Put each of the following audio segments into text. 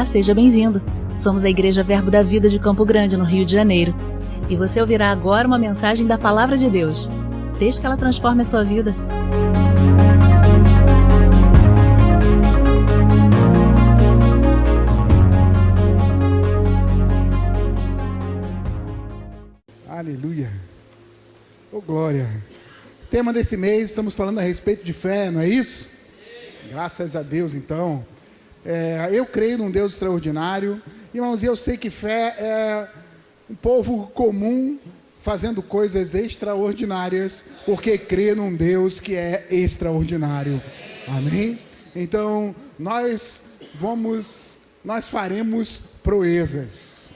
seja bem-vindo. Somos a Igreja Verbo da Vida de Campo Grande, no Rio de Janeiro. E você ouvirá agora uma mensagem da Palavra de Deus. Desde que ela transforme a sua vida. Aleluia. Oh, glória. Tema desse mês, estamos falando a respeito de fé, não é isso? Graças a Deus, então. Eu creio num Deus extraordinário. Irmãos, eu sei que fé é um povo comum fazendo coisas extraordinárias, porque crê num Deus que é extraordinário. Amém? Então, nós faremos proezas.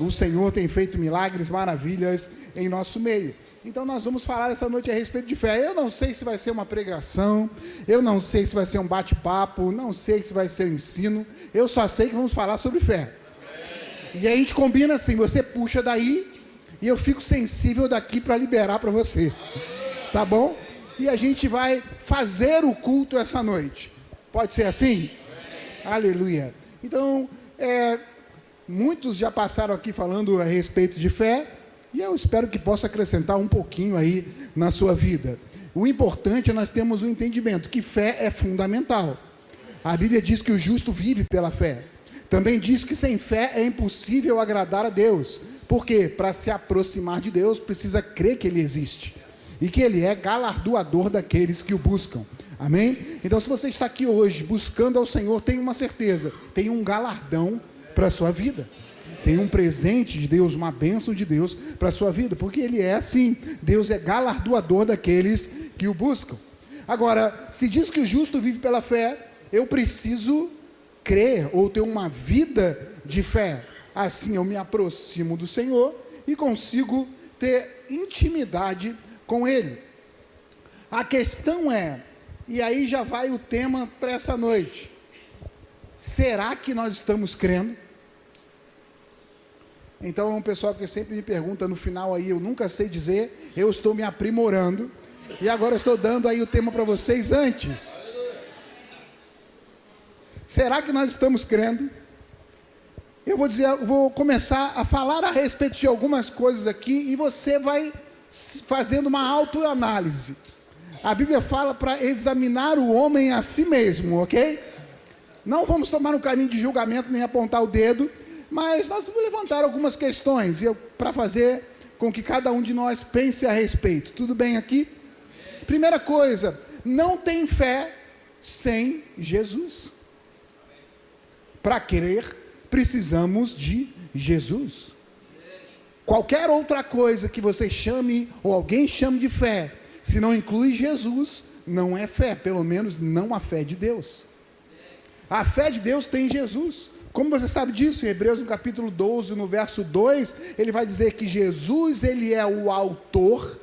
O Senhor tem feito milagres, maravilhas em nosso meio. Então nós vamos falar essa noite a respeito de fé. Eu não sei se vai ser uma pregação, eu não sei se vai ser um bate-papo, não sei se vai ser um ensino, eu só sei que vamos falar sobre fé. E aí a gente combina assim, você puxa daí e eu fico sensível daqui para liberar para você, tá bom? E a gente vai fazer o culto essa noite. Pode ser assim? Aleluia. Então, muitos já passaram aqui falando a respeito de fé, e eu espero que possa acrescentar um pouquinho aí na sua vida. O importante é nós termos um entendimento que fé é fundamental. A Bíblia diz que o justo vive pela fé. Também diz que sem fé é impossível agradar a Deus. Por quê? Para se aproximar de Deus, precisa crer que Ele existe. E que Ele é galardoador daqueles que o buscam. Amém? Então, se você está aqui hoje buscando ao Senhor, tenha uma certeza, tem um galardão para a sua vida. Tem um presente de Deus, uma bênção de Deus para a sua vida, porque Ele é assim, Deus é galardoador daqueles que o buscam. Agora, se diz que o justo vive pela fé, eu preciso crer ou ter uma vida de fé. Assim eu me aproximo do Senhor e consigo ter intimidade com Ele. A questão é, e aí já vai o tema para essa noite, será que nós estamos crendo? Então, um pessoal que sempre me pergunta no final aí, eu nunca sei dizer, eu estou me aprimorando, e agora eu estou dando aí o tema para vocês antes. Será que nós estamos crendo? Eu vou começar a falar a respeito de algumas coisas aqui, e você vai fazendo uma autoanálise. A Bíblia fala para examinar o homem a si mesmo, ok? Não vamos tomar um caminho de julgamento, nem apontar o dedo, mas nós vamos levantar algumas questões para fazer com que cada um de nós pense a respeito. Tudo bem aqui? Primeira coisa, não tem fé sem Jesus. Para crer, precisamos de Jesus. Qualquer outra coisa que você chame, ou alguém chame de fé, se não inclui Jesus, não é fé, pelo menos não a fé de Deus. A fé de Deus tem Jesus. Como você sabe disso? Em Hebreus no capítulo 12, no verso 2, ele vai dizer que Jesus, ele é o autor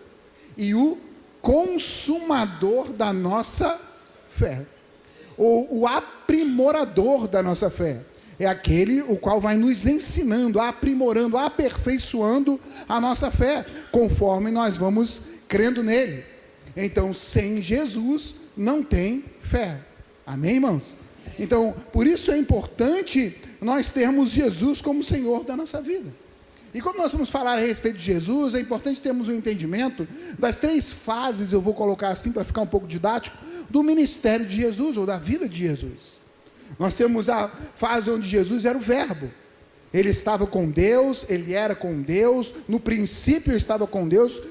e o consumador da nossa fé, ou o aprimorador da nossa fé. É aquele o qual vai nos ensinando, aprimorando, aperfeiçoando a nossa fé, conforme nós vamos crendo nele. Então, sem Jesus, não tem fé. Amém, irmãos? Então, por isso é importante nós termos Jesus como Senhor da nossa vida. E como nós vamos falar a respeito de Jesus, é importante termos um entendimento das 3 fases, eu vou colocar assim para ficar um pouco didático, do ministério de Jesus, ou da vida de Jesus. Nós temos a fase onde Jesus era o Verbo. Ele estava com Deus, ele era com Deus, no princípio estava com Deus,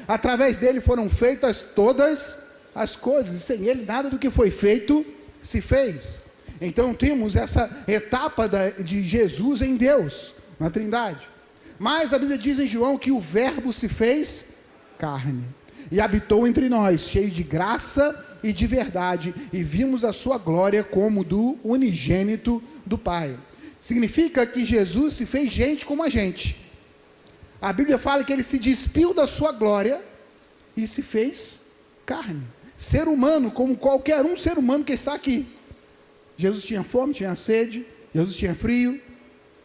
através dele foram feitas todas as coisas, e sem ele nada do que foi feito se fez. Então temos essa etapa de Jesus em Deus, na Trindade. Mas a Bíblia diz em João que o Verbo se fez carne e habitou entre nós, cheio de graça e de verdade, e vimos a sua glória como do unigênito do Pai. Significa que Jesus se fez gente como a gente. A Bíblia fala que ele se despiu da sua glória e se fez carne. Ser humano, como qualquer um ser humano que está aqui. Jesus tinha fome, tinha sede, Jesus tinha frio.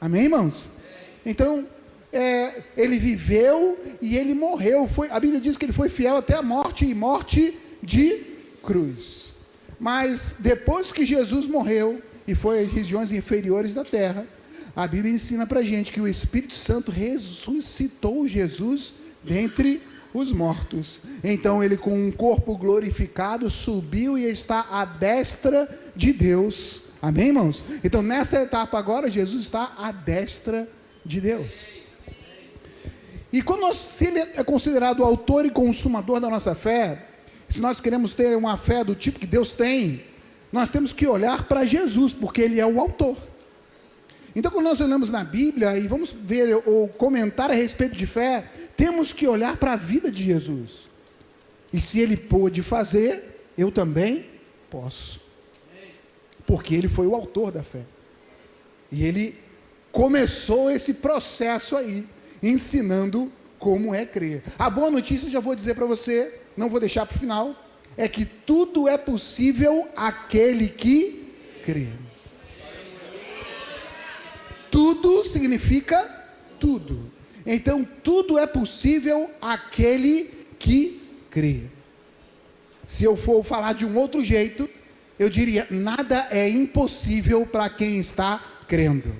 Amém, irmãos? Então, ele viveu e ele morreu. A Bíblia diz que ele foi fiel até a morte, e morte de cruz. Mas depois que Jesus morreu, e foi às regiões inferiores da terra. A Bíblia ensina para a gente que o Espírito Santo ressuscitou Jesus dentre os mortos. Então ele, com um corpo glorificado, subiu e está à destra de Deus. Amém, irmãos? Então nessa etapa agora, Jesus está à destra de Deus. E quando se ele é considerado o autor e consumador da nossa fé, se nós queremos ter uma fé do tipo que Deus tem, nós temos que olhar para Jesus, porque ele é o autor. Então, quando nós olhamos na Bíblia e vamos ver ou comentar a respeito de fé, temos que olhar para a vida de Jesus. E se ele pôde fazer, eu também posso. Porque ele foi o autor da fé. E ele começou esse processo aí, ensinando como é crer. A boa notícia, já vou dizer para você, não vou deixar para o final, é que tudo é possível àquele que crê. Tudo significa tudo. Então, tudo é possível àquele que crê. Se eu for falar de um outro jeito, eu diria: nada é impossível para quem está crendo.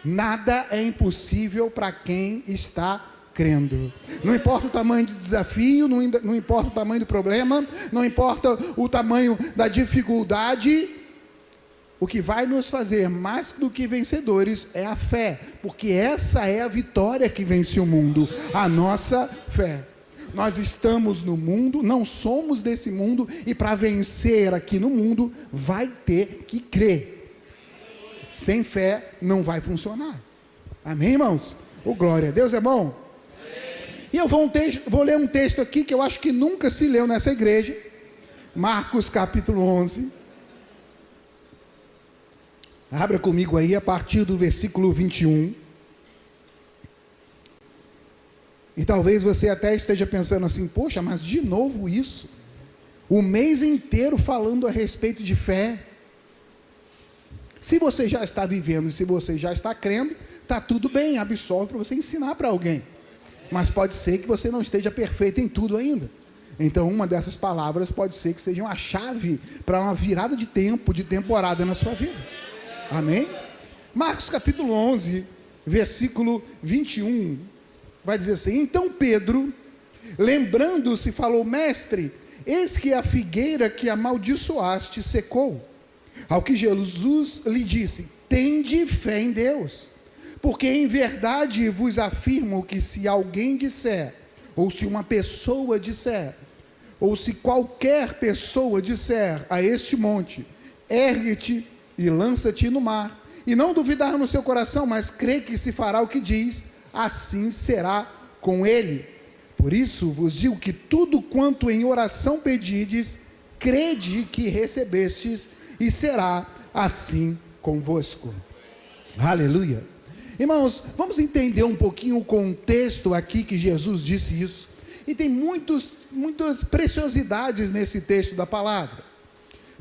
Nada é impossível para quem está crendo. Não importa o tamanho do desafio, não importa o tamanho do problema, não importa o tamanho da dificuldade. O que vai nos fazer mais do que vencedores é a fé, porque essa é a vitória que vence o mundo, a nossa fé. Nós estamos no mundo, não somos desse mundo, e para vencer aqui no mundo, vai ter que crer. Sem fé não vai funcionar. Amém, irmãos? Glória a Deus, é bom? E eu vou ler um texto aqui que eu acho que nunca se leu nessa igreja. Marcos capítulo 11. Abra comigo aí a partir do versículo 21. E talvez você até esteja pensando assim: poxa, mas de novo isso? O mês inteiro falando a respeito de fé. Se você já está vivendo e se você já está crendo, está tudo bem, absolve para você ensinar para alguém. Mas pode ser que você não esteja perfeito em tudo ainda. Então uma dessas palavras pode ser que seja uma chave para uma virada de tempo, de temporada na sua vida. Amém? Marcos capítulo 11, versículo 21, vai dizer assim: então Pedro, lembrando-se, falou: mestre, eis que a figueira que amaldiçoaste secou. Ao que Jesus lhe disse: tende fé em Deus, porque em verdade vos afirmo que se alguém disser, ou se uma pessoa disser, ou se qualquer pessoa disser a este monte: ergue-te e lança-te no mar, e não duvidar no seu coração, mas crê que se fará o que diz, assim será com ele. Por isso vos digo que tudo quanto em oração pedirdes, crede que recebestes, e será assim convosco. Aleluia. Irmãos, vamos entender um pouquinho o contexto aqui que Jesus disse isso. E tem muitas preciosidades nesse texto da palavra.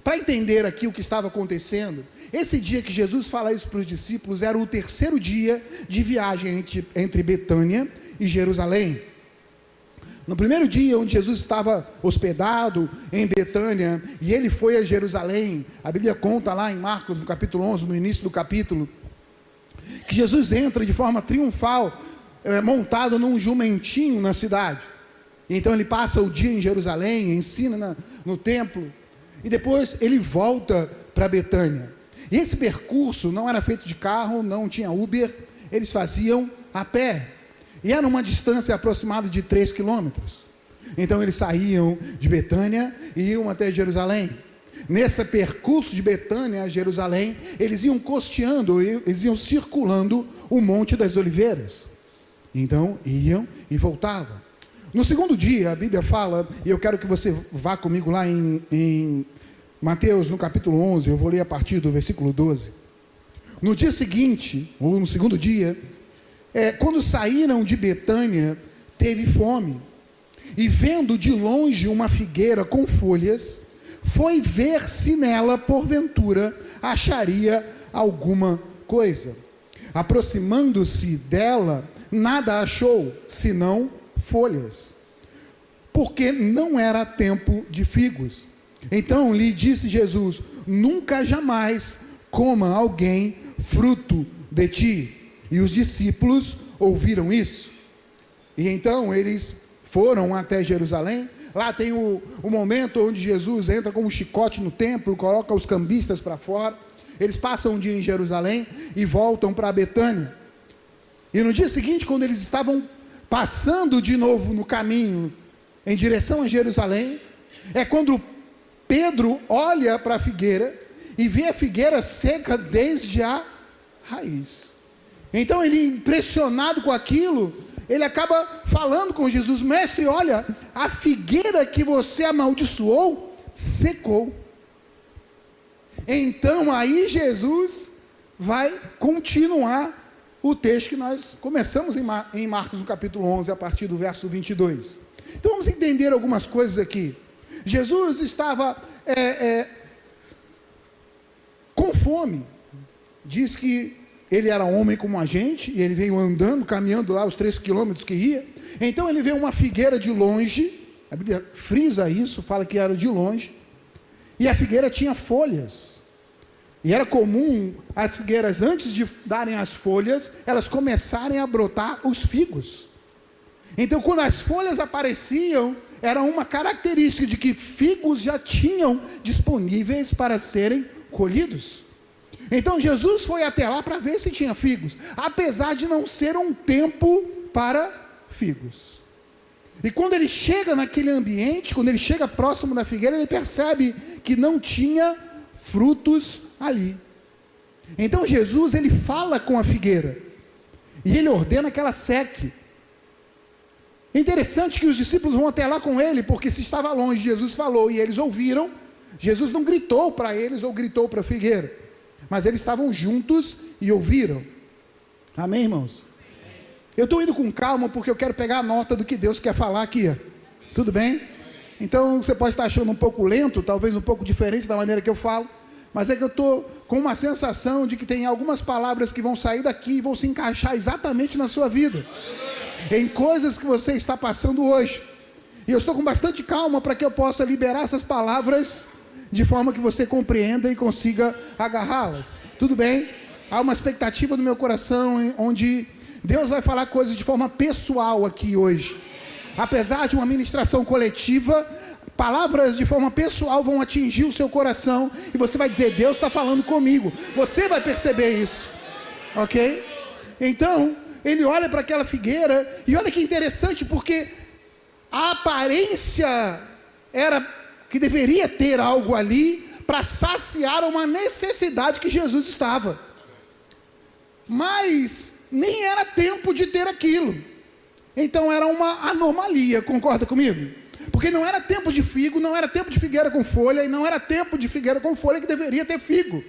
Para entender aqui o que estava acontecendo, esse dia que Jesus fala isso para os discípulos era o terceiro dia de viagem entre Betânia e Jerusalém. No primeiro dia, onde Jesus estava hospedado em Betânia, e ele foi a Jerusalém, a Bíblia conta lá em Marcos, no capítulo 11, no início do capítulo, que Jesus entra de forma triunfal, montado num jumentinho na cidade. Então ele passa o dia em Jerusalém, ensina no templo, e depois ele volta para Betânia. E esse percurso não era feito de carro, não tinha Uber, eles faziam a pé. E era uma distância aproximada de 3 quilômetros. Então eles saíam de Betânia e iam até Jerusalém. Nesse percurso de Betânia a Jerusalém, eles iam costeando, eles iam circulando o Monte das Oliveiras. Então iam e voltavam. No segundo dia, a Bíblia fala, e eu quero que você vá comigo lá em Mateus, no capítulo 11, eu vou ler a partir do versículo 12. No dia seguinte, ou no segundo dia, quando saíram de Betânia, teve fome, e vendo de longe uma figueira com folhas, foi ver se nela, porventura, acharia alguma coisa. Aproximando-se dela, nada achou, senão folhas, porque não era tempo de figos. Então lhe disse Jesus: nunca jamais coma alguém fruto de ti. E os discípulos ouviram isso. E então eles foram até Jerusalém. Lá tem o momento onde Jesus entra com um chicote no templo, coloca os cambistas para fora. Eles passam um dia em Jerusalém e voltam para Betânia. E no dia seguinte, quando eles estavam passando de novo no caminho em direção a Jerusalém, é quando Pedro olha para a figueira e vê a figueira seca desde a raiz. Então ele, impressionado com aquilo, ele acaba falando com Jesus: mestre, olha, a figueira que você amaldiçoou secou. Então aí Jesus vai continuar o texto que nós começamos em Marcos no capítulo 11, a partir do verso 22. Então vamos entender algumas coisas aqui. Jesus estava com fome. Diz que ele era homem como a gente, e ele veio andando, caminhando lá os 3 quilômetros que ia. Então ele vê uma figueira de longe, a Bíblia frisa isso, fala que era de longe, e a figueira tinha folhas. E era comum as figueiras, antes de darem as folhas, elas começarem a brotar os figos. Então quando as folhas apareciam, era uma característica de que figos já tinham disponíveis para serem colhidos. Então Jesus foi até lá para ver se tinha figos, apesar de não ser um tempo para figos. E quando ele chega naquele ambiente, quando ele chega próximo da figueira, ele percebe que não tinha frutos ali. Então Jesus, ele fala com a figueira e ele ordena que ela seque. É interessante que os discípulos vão até lá com ele, porque se estava longe, Jesus falou e eles ouviram. Jesus não gritou para eles ou gritou para a figueira, mas eles estavam juntos e ouviram. Amém, irmãos? Eu estou indo com calma porque eu quero pegar a nota do que Deus quer falar aqui. Tudo bem? Então você pode estar achando um pouco lento, talvez um pouco diferente da maneira que eu falo, mas é que eu estou com uma sensação de que tem algumas palavras que vão sair daqui e vão se encaixar exatamente na sua vida, em coisas que você está passando hoje. E eu estou com bastante calma para que eu possa liberar essas palavras de forma que você compreenda e consiga agarrá-las. Tudo bem? Há uma expectativa no meu coração onde Deus vai falar coisas de forma pessoal aqui hoje. Apesar de uma ministração coletiva, palavras de forma pessoal vão atingir o seu coração e você vai dizer: Deus está falando comigo. Você vai perceber isso, ok? Então ele olha para aquela figueira e olha que interessante, porque a aparência era que deveria ter algo ali para saciar uma necessidade que Jesus estava, mas nem era tempo de ter aquilo. Então era uma anomalia, concorda comigo? Porque não era tempo de figo, não era tempo de figueira com folha, e não era tempo de figueira com folha que deveria ter figo.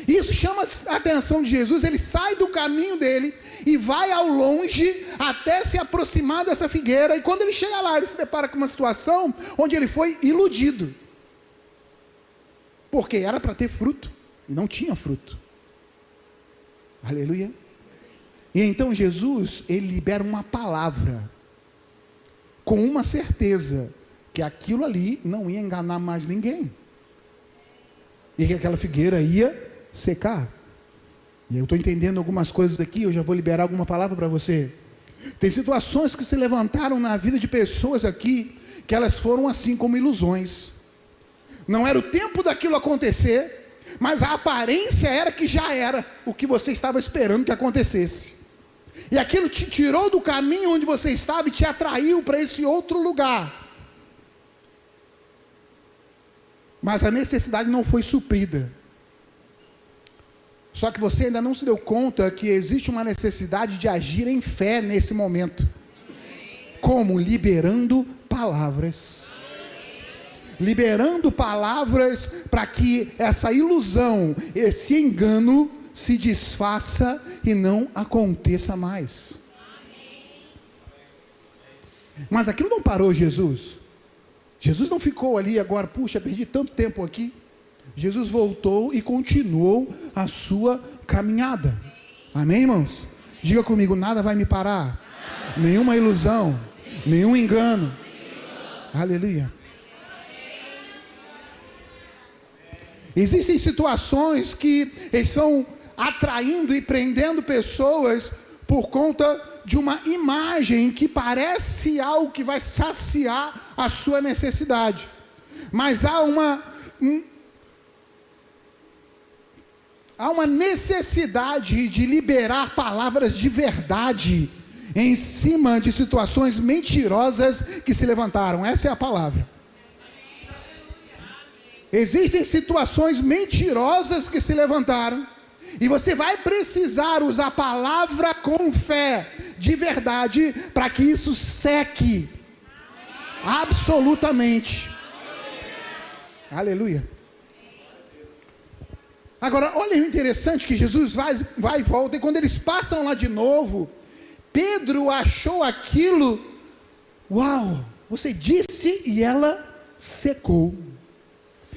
Isso chama a atenção de Jesus. Ele sai do caminho dele e vai ao longe até se aproximar dessa figueira, e quando ele chega lá, ele se depara com uma situação onde ele foi iludido, porque era para ter fruto e não tinha fruto. Aleluia. E então Jesus, ele libera uma palavra com uma certeza que aquilo ali não ia enganar mais ninguém, e que aquela figueira ia secar. E eu estou entendendo algumas coisas aqui, eu já vou liberar alguma palavra para você. Tem situações que se levantaram na vida de pessoas aqui, que elas foram assim como ilusões. Não era o tempo daquilo acontecer, mas a aparência era que já era o que você estava esperando que acontecesse. E aquilo te tirou do caminho onde você estava e te atraiu para esse outro lugar. Mas a necessidade não foi suprida. Só que você ainda não se deu conta que existe uma necessidade de agir em fé nesse momento. Como? Liberando palavras. Liberando palavras para que essa ilusão, esse engano se desfaça e não aconteça mais. Mas aquilo não parou Jesus. Jesus não ficou ali agora, puxa, perdi tanto tempo aqui. Jesus voltou e continuou a sua caminhada. Amém, irmãos? Diga comigo: nada vai me parar. Nenhuma ilusão, nenhum engano. Aleluia. Existem situações que estão atraindo e prendendo pessoas por conta de uma imagem que parece algo que vai saciar a sua necessidade. Mas há uma necessidade de liberar palavras de verdade em cima de situações mentirosas que se levantaram. Essa é a palavra. Existem situações mentirosas que se levantaram, e você vai precisar usar a palavra com fé, de verdade, para que isso seque. Absolutamente. Aleluia. Agora, olha o interessante que Jesus vai e volta, e quando eles passam lá de novo, Pedro achou aquilo, uau, você disse e ela secou.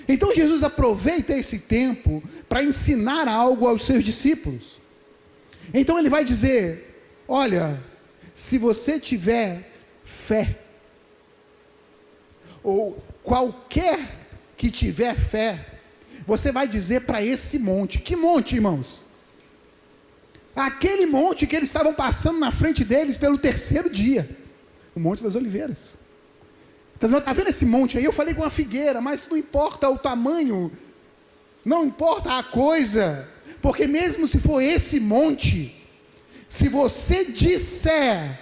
Então Jesus aproveita esse tempo para ensinar algo aos seus discípulos. Então ele vai dizer, olha, se você tiver fé, ou qualquer que tiver fé, você vai dizer para esse monte. Que monte, irmãos? Aquele monte que eles estavam passando na frente deles pelo terceiro dia, o Monte das Oliveiras. Está vendo esse monte aí? Eu falei com a figueira, mas não importa o tamanho, não importa a coisa, porque mesmo se for esse monte, se você disser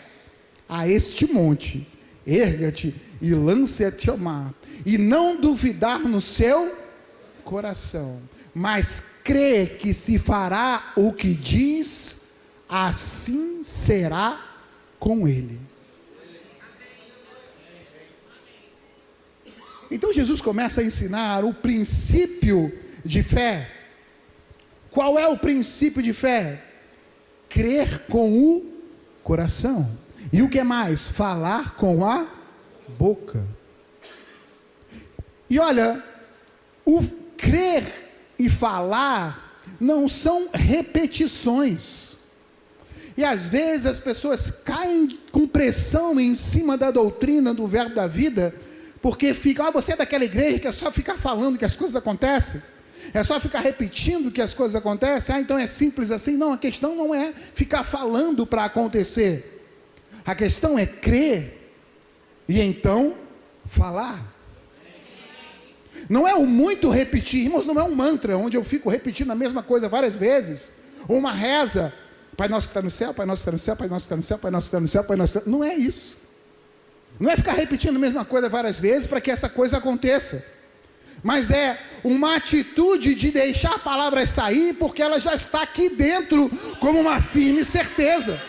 a este monte, erga-te e lance-te ao mar, e não duvidar no seu coração, mas crê que se fará o que diz, assim será com ele. Então Jesus começa a ensinar o princípio de fé. Qual é o princípio de fé? Crer com o coração. E o que mais? Falar com a boca. E olha, o crer e falar não são repetições. E às vezes as pessoas caem com pressão em cima da doutrina do verbo da vida, porque fica, você é daquela igreja que é só ficar falando que as coisas acontecem, é só ficar repetindo que as coisas acontecem, então é simples assim. Não, a questão não é ficar falando para acontecer, a questão é crer e então falar. Não é o muito repetir, irmãos, não é um mantra, onde eu fico repetindo a mesma coisa várias vezes, ou uma reza, Pai nosso que está no céu, Pai nosso que está no céu, Pai nosso que está no céu, Pai nosso que está no céu, Pai nosso que está... Não é isso. Não é ficar repetindo a mesma coisa várias vezes para que essa coisa aconteça, mas é uma atitude de deixar a palavra sair, porque ela já está aqui dentro como uma firme certeza.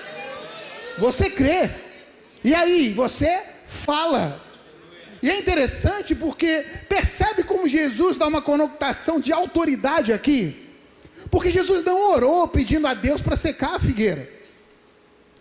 Você crê, e aí você fala. E é interessante porque percebe como Jesus dá uma conotação de autoridade aqui, porque Jesus não orou pedindo a Deus para secar a figueira.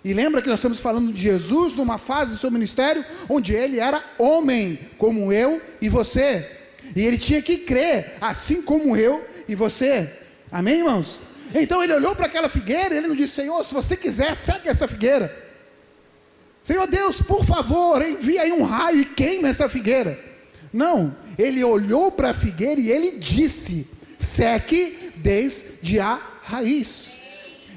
E lembra que nós estamos falando de Jesus numa fase do seu ministério onde ele era homem, como eu e você, e ele tinha que crer, assim como eu e você. Amém, irmãos? Então ele olhou para aquela figueira e ele não disse: Senhor, se você quiser, seque essa figueira. Senhor Deus, por favor, envia aí um raio e queima essa figueira. Não, ele olhou para a figueira e ele disse: seque desde a raiz.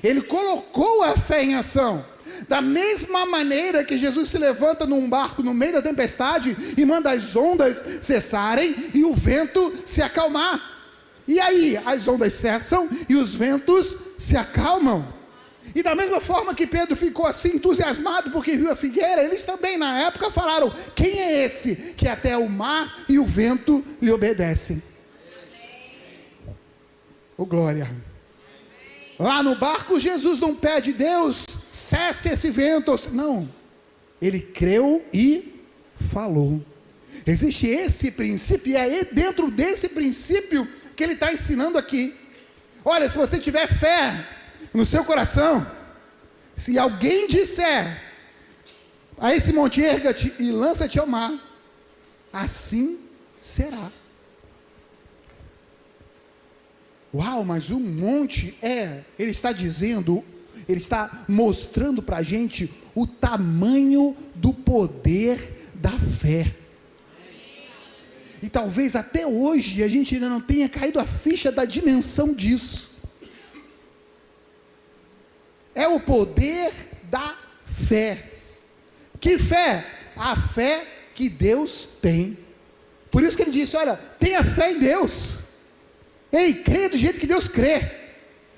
Ele colocou a fé em ação. Da mesma maneira que Jesus se levanta num barco no meio da tempestade e manda as ondas cessarem e o vento se acalmar. E aí as ondas cessam e os ventos se acalmam. E da mesma forma que Pedro ficou assim entusiasmado porque viu a figueira, eles também na época falaram: quem é esse que até o mar e o vento lhe obedecem? Oh, glória! Lá no barco, Jesus não pede: Deus, cesse esse vento. Não, ele creu e falou. Existe esse princípio, e é dentro desse princípio que ele está ensinando aqui. Olha, se você tiver fé no seu coração, se alguém disser a esse monte: erga-te e lança-te ao mar, assim será. Uau, mas um monte ele está dizendo, ele está mostrando para a gente o tamanho do poder da fé. E talvez até hoje a gente ainda não tenha caído a ficha da dimensão disso. É o poder da fé. Que fé? A fé que Deus tem. Por isso que ele disse, olha, tenha fé em Deus. Ei, creia do jeito que Deus crê.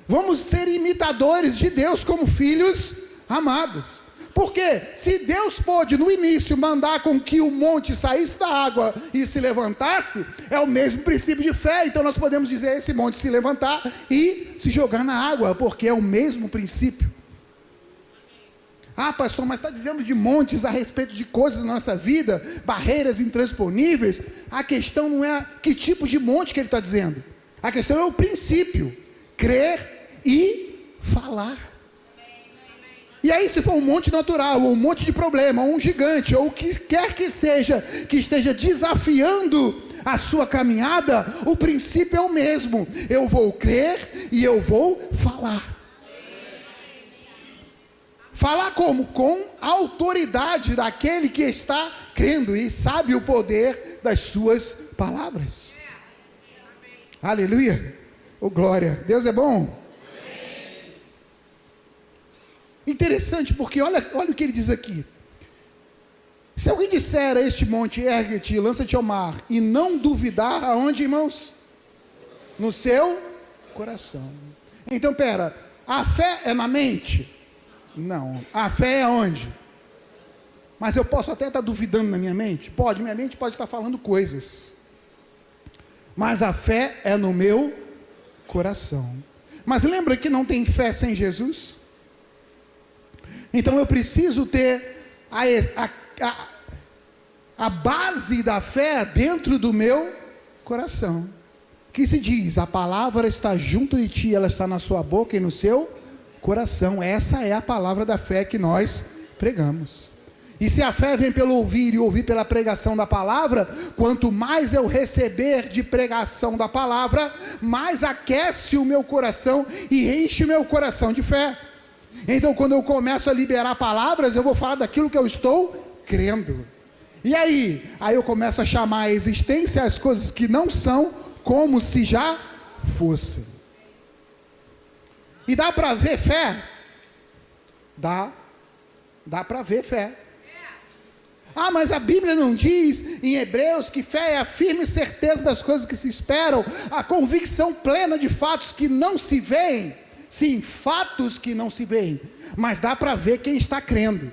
Vamos ser imitadores de Deus como filhos amados. Porque se Deus pôde no início mandar com que o monte saísse da água e se levantasse, é o mesmo princípio de fé. Então nós podemos dizer esse monte se levantar e se jogar na água, porque é o mesmo princípio. Ah, pastor, mas está dizendo de montes a respeito de coisas na nossa vida, barreiras intransponíveis. A questão não é que tipo de monte que ele está dizendo. A questão é o princípio, crer e falar. E aí, se for um monte natural, ou um monte de problema, ou um gigante, ou o que quer que seja, que esteja desafiando a sua caminhada, o princípio é o mesmo. Eu vou crer e eu vou falar. Falar como? Com a autoridade daquele que está crendo e sabe o poder das suas palavras. Aleluia. Oh, glória. Deus é bom. Interessante, porque olha o que ele diz aqui. Se alguém disser a este monte, ergue-te, lança-te ao mar, e não duvidar, aonde, irmãos? No seu coração. Então, pera, a fé é na mente? Não, a fé é onde? Mas eu posso até estar duvidando na minha mente? Pode, minha mente pode estar falando coisas. Mas a fé é no meu coração. Mas lembra que não tem fé sem Jesus? Então eu preciso ter a base da fé dentro do meu coração. Que se diz, a palavra está junto de ti, ela está na sua boca e no seu coração. Essa é a palavra da fé que nós pregamos. E se a fé vem pelo ouvir e ouvir pela pregação da palavra, quanto mais eu receber de pregação da palavra, mais aquece o meu coração e enche o meu coração de fé. Então quando eu começo a liberar palavras, eu vou falar daquilo que eu estou crendo. E aí eu começo a chamar a existência as coisas que não são como se já fossem. E dá para ver fé? Dá para ver fé. Ah, mas a Bíblia não diz em Hebreus que fé é a firme certeza das coisas que se esperam, a convicção plena de fatos que não se veem. Sim, fatos que não se veem, mas dá para ver quem está crendo.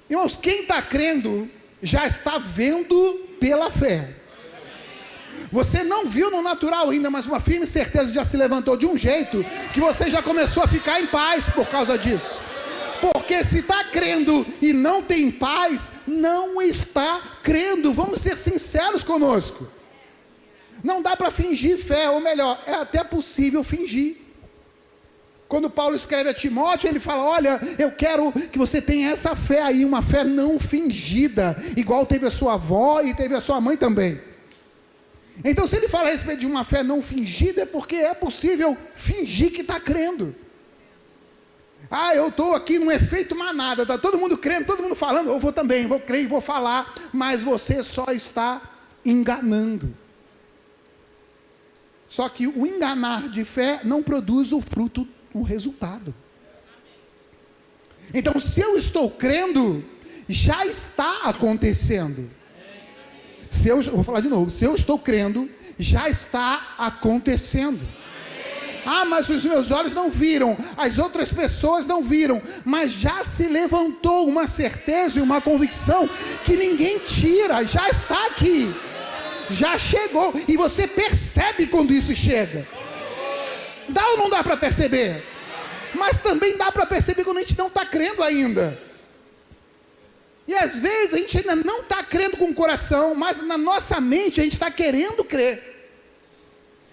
Irmãos, quem está crendo já está vendo pela fé. Você não viu no natural ainda, mas uma firme certeza já se levantou de um jeito que você já começou a ficar em paz por causa disso. Porque se está crendo e não tem paz, não está crendo. Vamos ser sinceros conosco. Não dá para fingir fé, ou melhor, é até possível fingir. Quando Paulo escreve a Timóteo, ele fala, olha, eu quero que você tenha essa fé aí, uma fé não fingida, igual teve a sua avó e teve a sua mãe também. Então se ele fala a respeito de uma fé não fingida, é porque é possível fingir que está crendo. Ah, eu estou aqui num efeito manada, está todo mundo crendo, todo mundo falando, eu vou também, vou crer e vou falar, mas você só está enganando. Só que o enganar de fé não produz o fruto, o resultado. Então, se eu estou crendo, já está acontecendo. Vou falar de novo, se eu estou crendo, já está acontecendo. Ah, mas os meus olhos não viram, as outras pessoas não viram, mas já se levantou uma certeza e uma convicção que ninguém tira, já está aqui. Já chegou, e você percebe quando isso chega. Dá ou não dá para perceber? Mas também dá para perceber quando a gente não está crendo ainda. E às vezes a gente ainda não está crendo com o coração, mas na nossa mente a gente está querendo crer.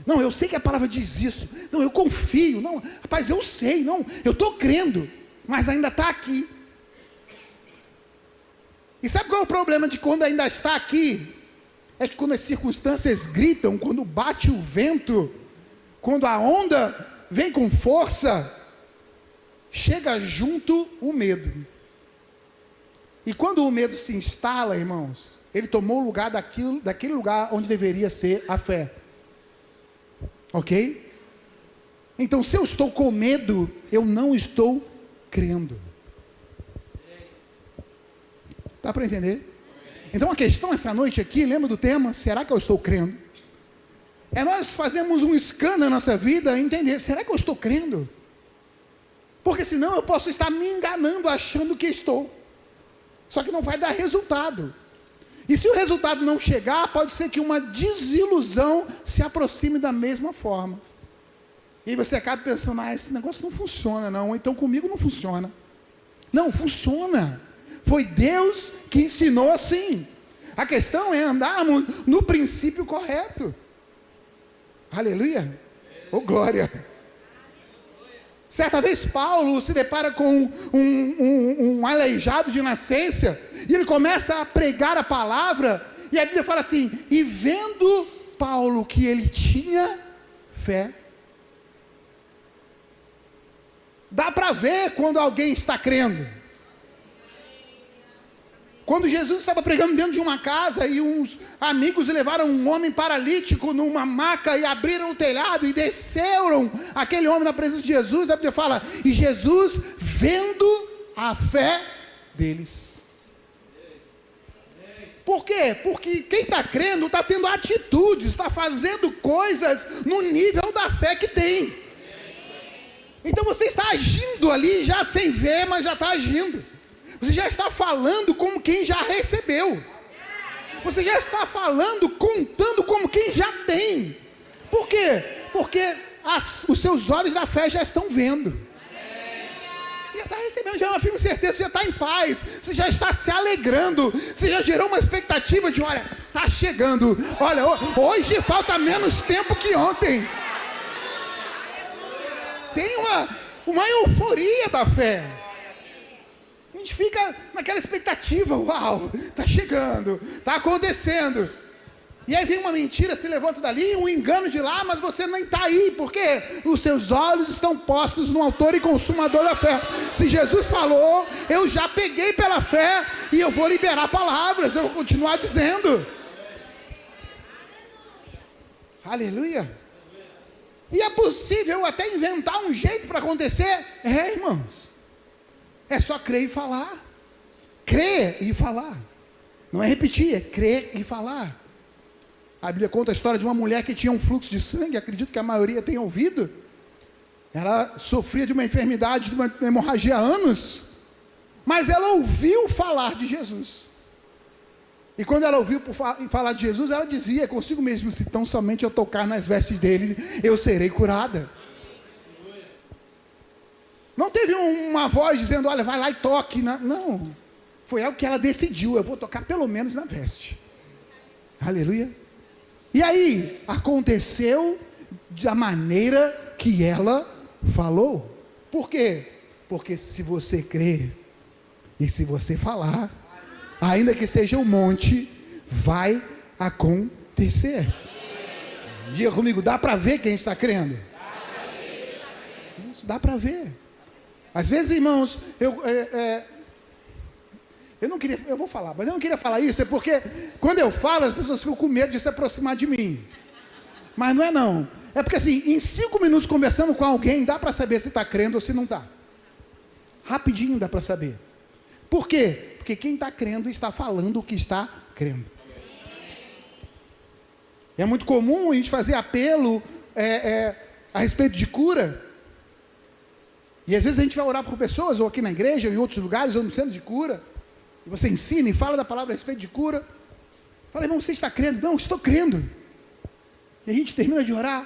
Não, eu sei que a palavra diz isso. Não, eu confio. Não, rapaz, eu sei. Não, eu estou crendo, mas ainda está aqui. E sabe qual é o problema de quando ainda está aqui? É que quando as circunstâncias gritam, quando bate o vento, quando a onda vem com força, chega junto o medo. E quando o medo se instala, irmãos, ele tomou o lugar daquele lugar onde deveria ser a fé. Ok? Então, se eu estou com medo, eu não estou crendo. Dá para entender? Então, a questão essa noite aqui, lembra do tema? Será que eu estou crendo? É nós fazemos um scan na nossa vida e entender, será que eu estou crendo? Porque senão eu posso estar me enganando achando que estou. Só que não vai dar resultado. E se o resultado não chegar, pode ser que uma desilusão se aproxime da mesma forma. E você acaba pensando, esse negócio não funciona não, então comigo não funciona. Não, funciona. Foi Deus que ensinou assim. A questão é andarmos no princípio correto. Aleluia. Oh, glória. Certa vez Paulo se depara com um aleijado de nascença, e ele começa a pregar a palavra, e a Bíblia fala assim, e vendo Paulo que ele tinha fé. Dá para ver quando alguém está crendo. Quando Jesus estava pregando dentro de uma casa e uns amigos levaram um homem paralítico numa maca e abriram o telhado e desceram aquele homem na presença de Jesus, a Bíblia fala, e Jesus vendo a fé deles. Por quê? Porque quem está crendo está tendo atitudes, está fazendo coisas no nível da fé que tem. Então você está agindo ali já sem ver, mas já está agindo. Você já está falando como quem já recebeu. Você já está falando, contando como quem já tem. Por quê? Porque os seus olhos da fé já estão vendo. Você já está recebendo, já é uma firme certeza, você já está em paz, você já está se alegrando, você já gerou uma expectativa de, olha, está chegando, olha, hoje falta menos tempo que ontem. Tem uma euforia da fé. A gente fica naquela expectativa, uau, está chegando, está acontecendo. E aí vem uma mentira, se levanta dali, um engano de lá, mas você nem está aí, porque os seus olhos estão postos no autor e consumador da fé. Se Jesus falou, eu já peguei pela fé, e eu vou liberar palavras, eu vou continuar dizendo. Aleluia. E é possível até inventar um jeito para acontecer? Irmãos. É só crer e falar. Crer e falar. Não é repetir, é crer e falar. A Bíblia conta a história de uma mulher que tinha um fluxo de sangue, acredito que a maioria tenha ouvido. Ela sofria de uma enfermidade, de uma hemorragia há anos, mas ela ouviu falar de Jesus. E quando ela ouviu falar de Jesus, ela dizia consigo mesma, se tão somente eu tocar nas vestes dele, eu serei curada. Não teve uma voz dizendo, olha, vai lá e toque. Não, foi algo que ela decidiu, eu vou tocar pelo menos na veste. Aleluia. E aí, aconteceu da maneira que ela falou. Por quê? Porque se você crer, e se você falar, ainda que seja um monte, vai acontecer. Diga comigo, dá para ver quem está crendo? Isso, dá para ver. Às vezes, irmãos, eu não queria, eu vou falar, mas eu não queria falar isso, é porque quando eu falo, as pessoas ficam com medo de se aproximar de mim. Mas não é não. É porque assim, em 5 minutos conversando com alguém, dá para saber se está crendo ou se não está. Rapidinho dá para saber. Por quê? Porque quem está crendo está falando o que está crendo. É muito comum a gente fazer apelo a respeito de cura. E às vezes a gente vai orar por pessoas, ou aqui na igreja, ou em outros lugares, ou no centro de cura. E você ensina e fala da palavra a respeito de cura. Fala, irmão, você está crendo? Não, estou crendo. E a gente termina de orar.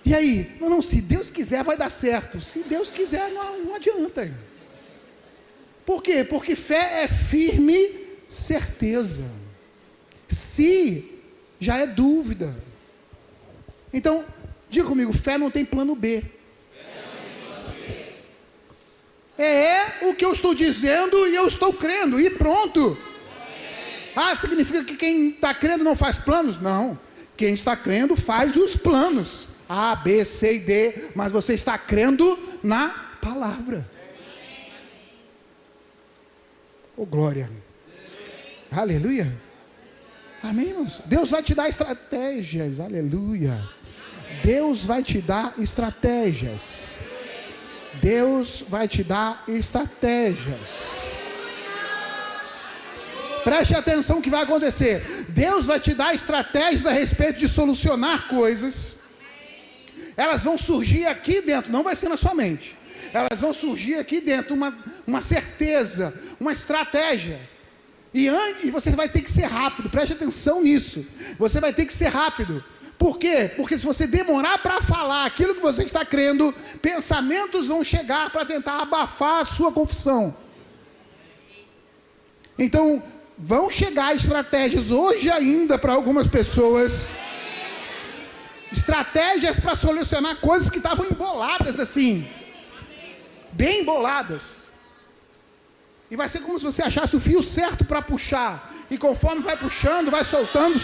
E aí? Não, se Deus quiser vai dar certo. Se Deus quiser, não adianta. Por quê? Porque fé é firme certeza. Se já é dúvida. Então, diga comigo, fé não tem plano B. É o que eu estou dizendo e eu estou crendo, e pronto. Significa que quem está crendo não faz planos? Não. Quem está crendo faz os planos. A, B, C e D. Mas você está crendo na palavra. Oh, glória. Aleluia. Amém, irmãos? Deus vai te dar estratégias. Aleluia. Deus vai te dar estratégias. Deus vai te dar estratégias. Preste atenção o que vai acontecer. Deus vai te dar estratégias a respeito de solucionar coisas. Elas vão surgir aqui dentro, não vai ser na sua mente. Elas vão surgir aqui dentro, uma certeza, uma estratégia. E você vai ter que ser rápido, preste atenção nisso. Você vai ter que ser rápido. Por quê? Porque se você demorar para falar aquilo que você está crendo, pensamentos vão chegar para tentar abafar a sua confissão. Então, vão chegar estratégias hoje ainda para algumas pessoas. Estratégias para solucionar coisas que estavam emboladas assim. Bem emboladas. E vai ser como se você achasse o fio certo para puxar. E conforme vai puxando, vai soltando.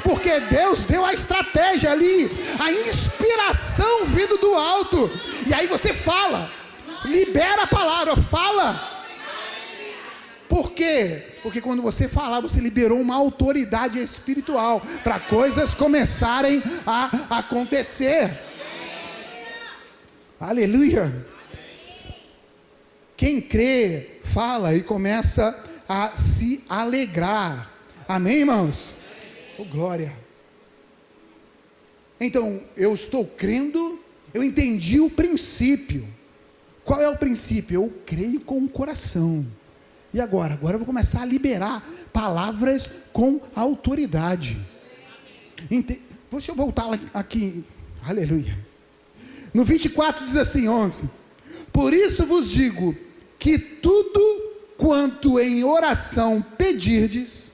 Porque Deus deu a estratégia ali. A inspiração vindo do alto. E aí você fala. Libera a palavra, fala. Por quê? Porque quando você falar, você liberou uma autoridade espiritual. Para coisas começarem a acontecer. Aleluia. Quem crê, fala e começa a se alegrar. Amém, irmãos? Oh, glória. Então, eu estou crendo, eu entendi o princípio. Qual é o princípio? Eu creio com o coração. E agora? Agora eu vou começar a liberar palavras com autoridade. Deixa eu voltar aqui. Aleluia. No 24 diz assim, 11. Por isso vos digo que tudo quanto em oração pedirdes,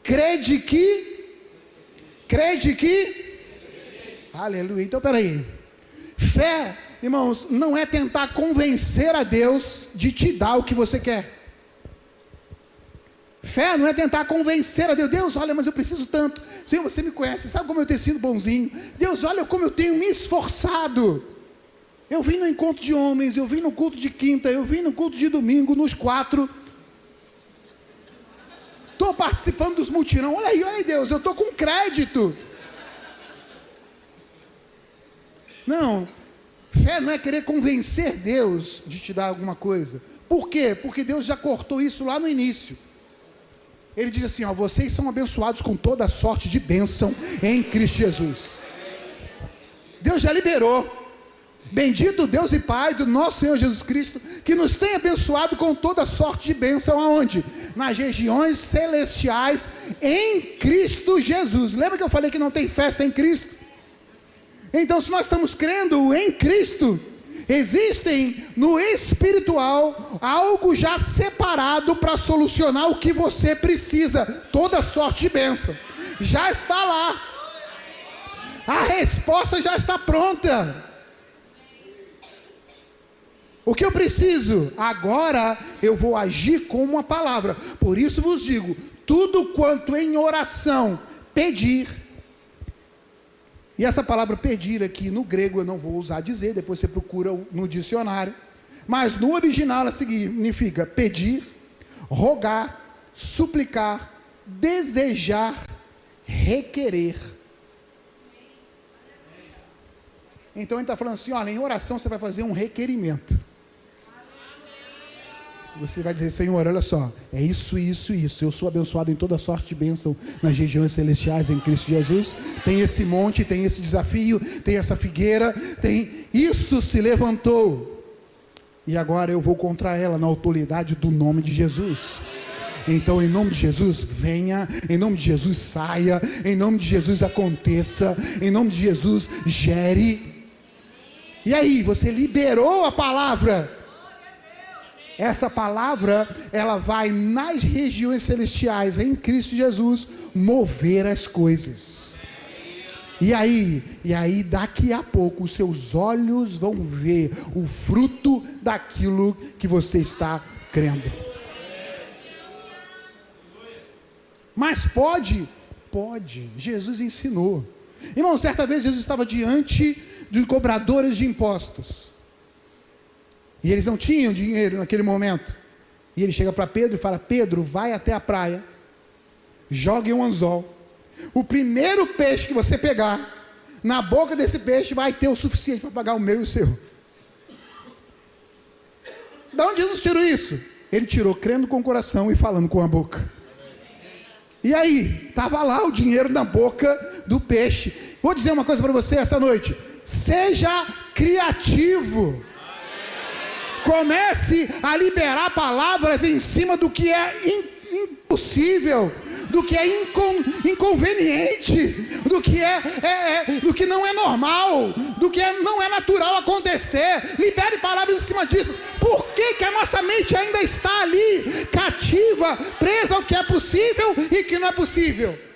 crede que, aleluia. Então peraí, fé, irmãos, não é tentar convencer a Deus de te dar o que você quer. Fé não é tentar convencer a Deus. Deus, olha, mas eu preciso tanto. Senhor, você me conhece, sabe como eu tenho sido bonzinho. Deus, olha como eu tenho me esforçado. Eu vim no encontro de homens, eu vim no culto de quinta, eu vim no culto de domingo, nos 4. Estou participando dos mutirão. Olha aí, Deus, eu estou com crédito. Não, fé não é querer convencer Deus de te dar alguma coisa. Por quê? Porque Deus já cortou isso lá no início. Ele diz assim, ó, vocês são abençoados com toda sorte de bênção em Cristo Jesus. Deus já liberou. Bendito Deus e Pai do nosso Senhor Jesus Cristo, que nos tem abençoado com toda sorte de bênção, aonde? Nas regiões celestiais, em Cristo Jesus. Lembra que eu falei que não tem fé sem Cristo? Então, se nós estamos crendo em Cristo, existem no espiritual algo já separado para solucionar o que você precisa. Toda sorte de bênção já está lá. A resposta já está pronta. O que eu preciso? Agora eu vou agir com uma palavra. Por isso vos digo, tudo quanto em oração pedir. E essa palavra pedir aqui no grego eu não vou usar dizer, depois você procura no dicionário. Mas no original ela significa pedir, rogar, suplicar, desejar, requerer. Então ele está falando assim, olha, em oração você vai fazer um requerimento. Você vai dizer, Senhor, olha só, é isso. Eu sou abençoado em toda sorte de bênção nas regiões celestiais em Cristo Jesus. Tem esse monte, tem esse desafio, tem essa figueira, tem isso se levantou. E agora eu vou contra ela na autoridade do nome de Jesus. Então, em nome de Jesus, venha, em nome de Jesus, saia, em nome de Jesus, aconteça, em nome de Jesus, gere. E aí, você liberou a palavra. Essa palavra, ela vai nas regiões celestiais, em Cristo Jesus, mover as coisas. E aí, daqui a pouco, os seus olhos vão ver o fruto daquilo que você está crendo. Mas pode, Jesus ensinou. Irmão, certa vez Jesus estava diante de cobradores de impostos. E eles não tinham dinheiro naquele momento. E ele chega para Pedro e fala: Pedro, vai até a praia, jogue um anzol. O primeiro peixe que você pegar, na boca desse peixe vai ter o suficiente para pagar o meu e o seu. Da onde Jesus tirou isso? Ele tirou crendo com o coração e falando com a boca. E aí, estava lá o dinheiro na boca do peixe. Vou dizer uma coisa para você essa noite: seja criativo. Comece a liberar palavras em cima do que é impossível, do que é inconveniente, do que não é normal, do que não é natural acontecer. Libere palavras em cima disso. Por que a nossa mente ainda está ali, cativa, presa ao que é possível e que não é possível?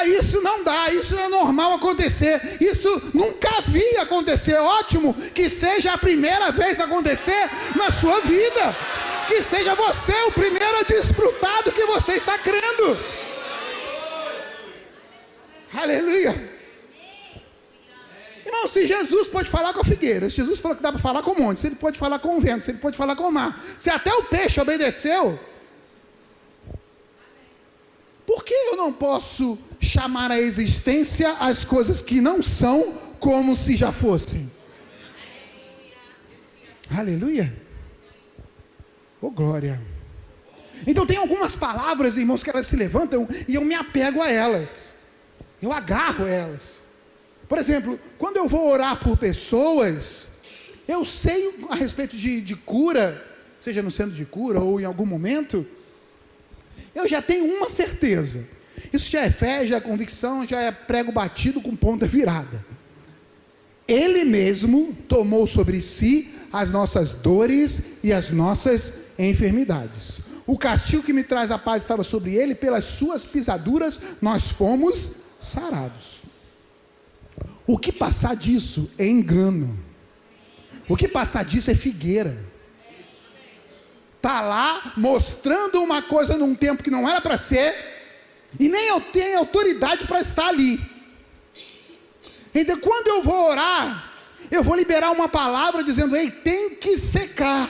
Isso não dá, isso não é normal acontecer, isso nunca vi acontecer. Ótimo que seja a primeira vez acontecer na sua vida, que seja você o primeiro a desfrutar do que você está crendo. Aleluia. Irmão, se Jesus pode falar com a figueira, se Jesus falou que dá para falar com o monte, se ele pode falar com o vento, se ele pode falar com o mar, se até o peixe obedeceu, por que eu não posso chamar a existência as coisas que não são como se já fossem? Aleluia. Oh, glória. Então tem algumas palavras, irmãos, que elas se levantam e eu me apego a elas, eu agarro elas. Por exemplo, quando eu vou orar por pessoas, eu sei a respeito de cura, seja no centro de cura ou em algum momento, eu já tenho uma certeza. Isso já é fé, já é convicção, já é prego batido com ponta virada. Ele mesmo tomou sobre si as nossas dores e as nossas enfermidades. O castigo que me traz a paz estava sobre ele, pelas suas pisaduras nós fomos sarados. O que passar disso é engano. O que passar disso é figueira. Está lá mostrando uma coisa num tempo que não era para ser, e nem eu tenho autoridade para estar ali. Então quando eu vou orar, eu vou liberar uma palavra dizendo: ei, tem que secar.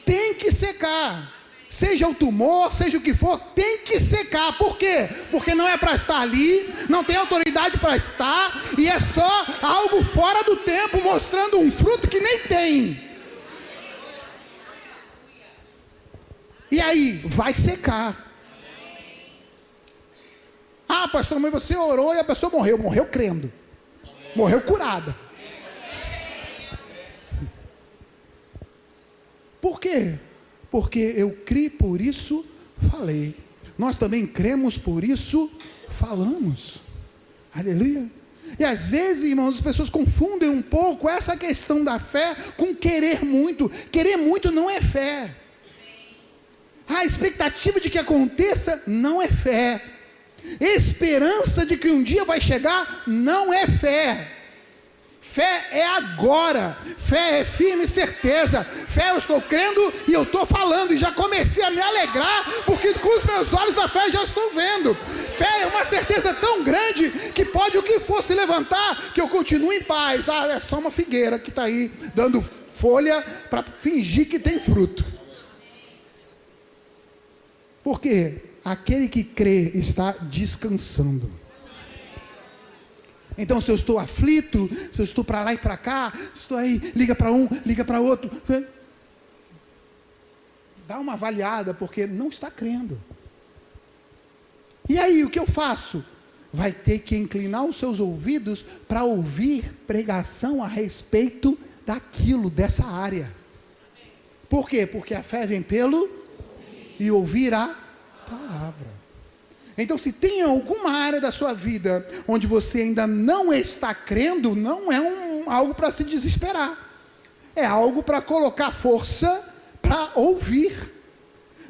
Tem que secar. Seja o tumor, seja o que for, tem que secar. Por quê? Porque não é para estar ali, não tem autoridade para estar, e é só algo fora do tempo, mostrando um fruto que nem tem. E aí, vai secar. Ah, pastor, mas você orou e a pessoa morreu. Morreu crendo. Morreu curada. Por quê? Porque eu criei, por isso falei. Nós também cremos, por isso falamos. Aleluia. E às vezes, irmãos, as pessoas confundem um pouco essa questão da fé com querer muito. Querer muito não é fé. A expectativa de que aconteça não é fé. Esperança de que um dia vai chegar não é fé. Fé é agora. Fé é firme certeza. Fé eu estou crendo e eu estou falando. E já comecei a me alegrar, porque com os meus olhos da fé já estou vendo. Fé é uma certeza tão grande que pode o que for se levantar, que eu continuo em paz. É só uma figueira que está aí dando folha para fingir que tem fruto. Porque aquele que crê está descansando. Então, se eu estou aflito, se eu estou para lá e para cá, estou aí, liga para um, liga para outro, dá uma avaliada, porque não está crendo. E aí, o que eu faço? Vai ter que inclinar os seus ouvidos para ouvir pregação a respeito daquilo, dessa área. Por quê? Porque a fé vem pelo e ouvir a palavra. Então, se tem alguma área da sua vida onde você ainda não está crendo, não é algo para se desesperar. É algo para colocar força para ouvir,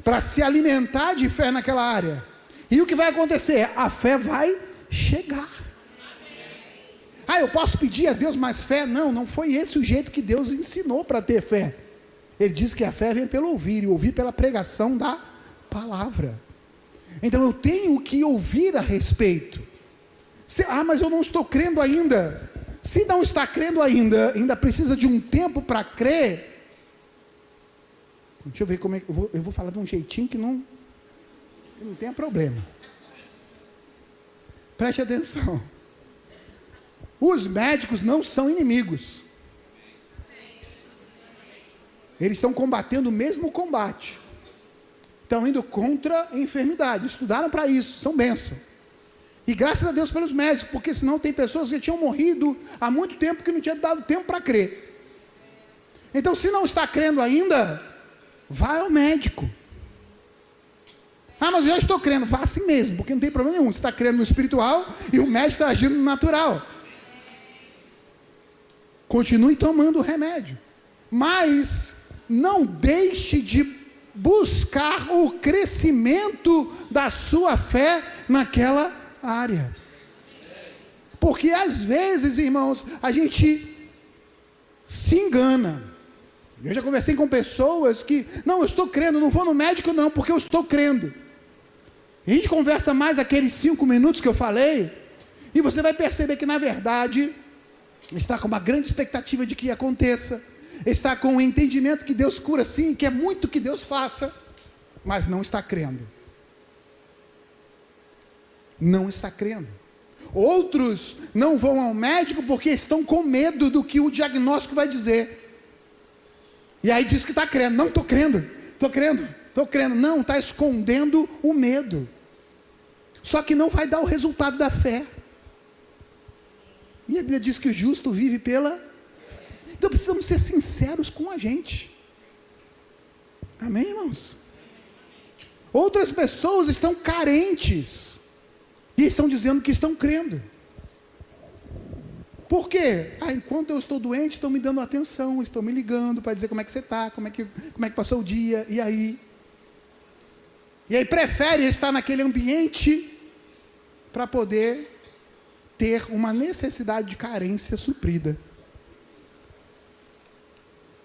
para se alimentar de fé naquela área. E o que vai acontecer? A fé vai chegar. Eu posso pedir a Deus mais fé? Não foi esse o jeito que Deus ensinou para ter fé. Ele diz que a fé vem pelo ouvir, e ouvir pela pregação da palavra. Então eu tenho que ouvir a respeito. Mas eu não estou crendo ainda. Se não está crendo ainda precisa de um tempo para crer. Deixa eu ver como é que eu vou falar de um jeitinho que não tenha problema. Preste atenção. Os médicos não são inimigos. Eles estão combatendo o mesmo combate. Estão indo contra a enfermidade. Estudaram para isso, são bênçãos. E graças a Deus pelos médicos, porque senão tem pessoas que tinham morrido há muito tempo que não tinha dado tempo para crer. Então, se não está crendo ainda, vai ao médico. Ah, mas eu já estou crendo. Vá assim mesmo, porque não tem problema nenhum. Você está crendo no espiritual e o médico está agindo no natural. Continue tomando o remédio. Mas não deixe de buscar o crescimento da sua fé naquela área. Porque às vezes, irmãos, a gente se engana. Eu já conversei com pessoas que, não, eu estou crendo, não vou no médico não, porque eu estou crendo. E a gente conversa mais aqueles 5 minutos que eu falei, e você vai perceber que na verdade, está com uma grande expectativa de que aconteça, está com o entendimento que Deus cura sim, que é muito que Deus faça, mas não está crendo. Não está crendo. Outros não vão ao médico porque estão com medo do que o diagnóstico vai dizer. E aí diz que está crendo. Não, estou crendo. Não, está escondendo o medo. Só que não vai dar o resultado da fé. E a Bíblia diz que o justo vive pela... Então precisamos ser sinceros com a gente. Amém, irmãos? Outras pessoas estão carentes e estão dizendo que estão crendo. Por quê? Enquanto eu estou doente, estão me dando atenção, estão me ligando para dizer como é que você está, como é que passou o dia, e aí prefere estar naquele ambiente para poder ter uma necessidade de carência suprida.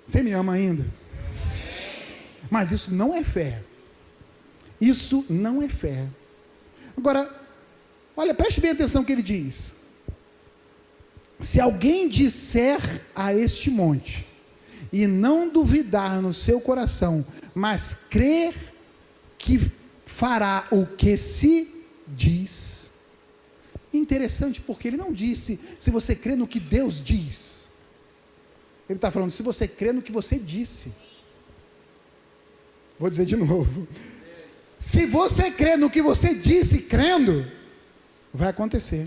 Você me ama ainda? Mas isso não é fé. Isso não é fé. Agora, olha, preste bem atenção no que ele diz. Se alguém disser a este monte, e não duvidar no seu coração, mas crer que fará o que se diz. Interessante, porque ele não disse, se você crê no que Deus diz. Ele está falando, se você crê no que você disse. Vou dizer de novo. Se você crê no que você disse, crendo, vai acontecer.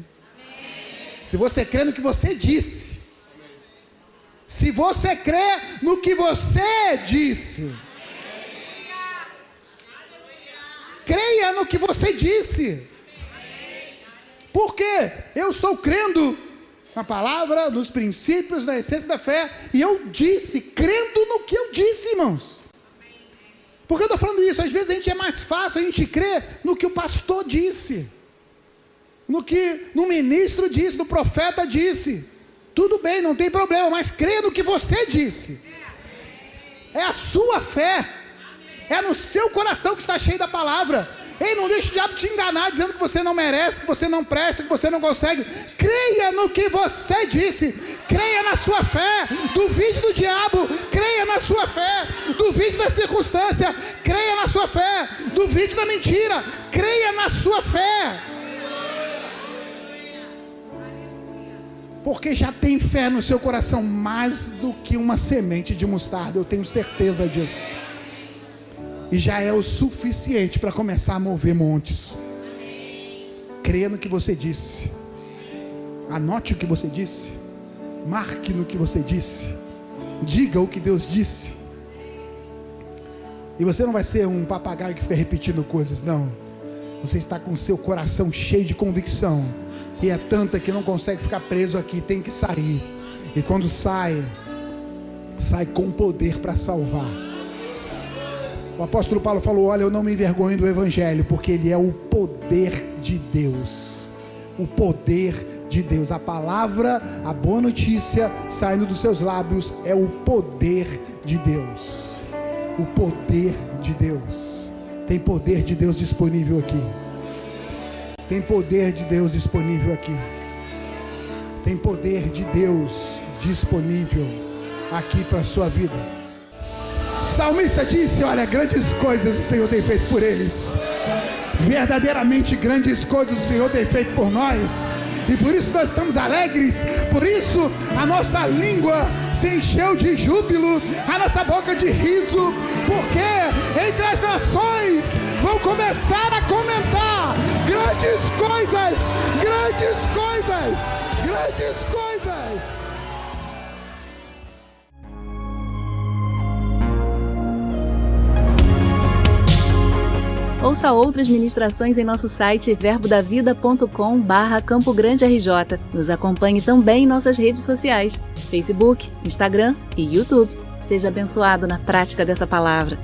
Se você crê no que você disse. Se você crê no que você disse. Creia no que você disse. Por quê? Eu estou crendo na palavra, nos princípios, na essência da fé. E eu disse, crendo no que eu disse, irmãos. Por que eu estou falando isso? Às vezes a gente é mais fácil a gente crer no que o pastor disse, no que o ministro disse, no profeta disse. Tudo bem, não tem problema, mas crê no que você disse. É a sua fé. É no seu coração que está cheio da palavra. Ei, não deixe o diabo te enganar dizendo que você não merece, que você não presta, que você não consegue. Creia no que você disse. Creia na sua fé. Duvide do diabo. Creia na sua fé. Duvide da circunstância. Creia na sua fé. Duvide da mentira. Creia na sua fé. Porque já tem fé no seu coração mais do que uma semente de mostarda. Eu tenho certeza disso. E já é o suficiente para começar a mover montes. Creia no que você disse. Anote o que você disse. Marque no que você disse. Diga o que Deus disse. E você não vai ser um papagaio que fica repetindo coisas, não. Você está com o seu coração cheio de convicção. E é tanta que não consegue ficar preso aqui, tem que sair. E quando sai com poder para salvar. O apóstolo Paulo falou, olha, eu não me envergonho do evangelho, porque ele é o poder de Deus. O poder de Deus. A palavra, a boa notícia saindo dos seus lábios é o poder de Deus. O poder de Deus. Tem poder de Deus disponível aqui. Tem poder de Deus disponível aqui. Tem poder de Deus disponível aqui para a sua vida. salmista disse: olha, grandes coisas o Senhor tem feito por eles. Verdadeiramente grandes coisas o Senhor tem feito por nós. E por isso nós estamos alegres. Por isso a nossa língua se encheu de júbilo, a nossa boca de riso. Porque entre as nações vão começar a comentar grandes coisas, grandes coisas, grandes coisas. Ouça outras ministrações em nosso site verbodavida.com/Campo Grande RJ. Nos acompanhe também em nossas redes sociais, Facebook, Instagram e YouTube. Seja abençoado na prática dessa palavra.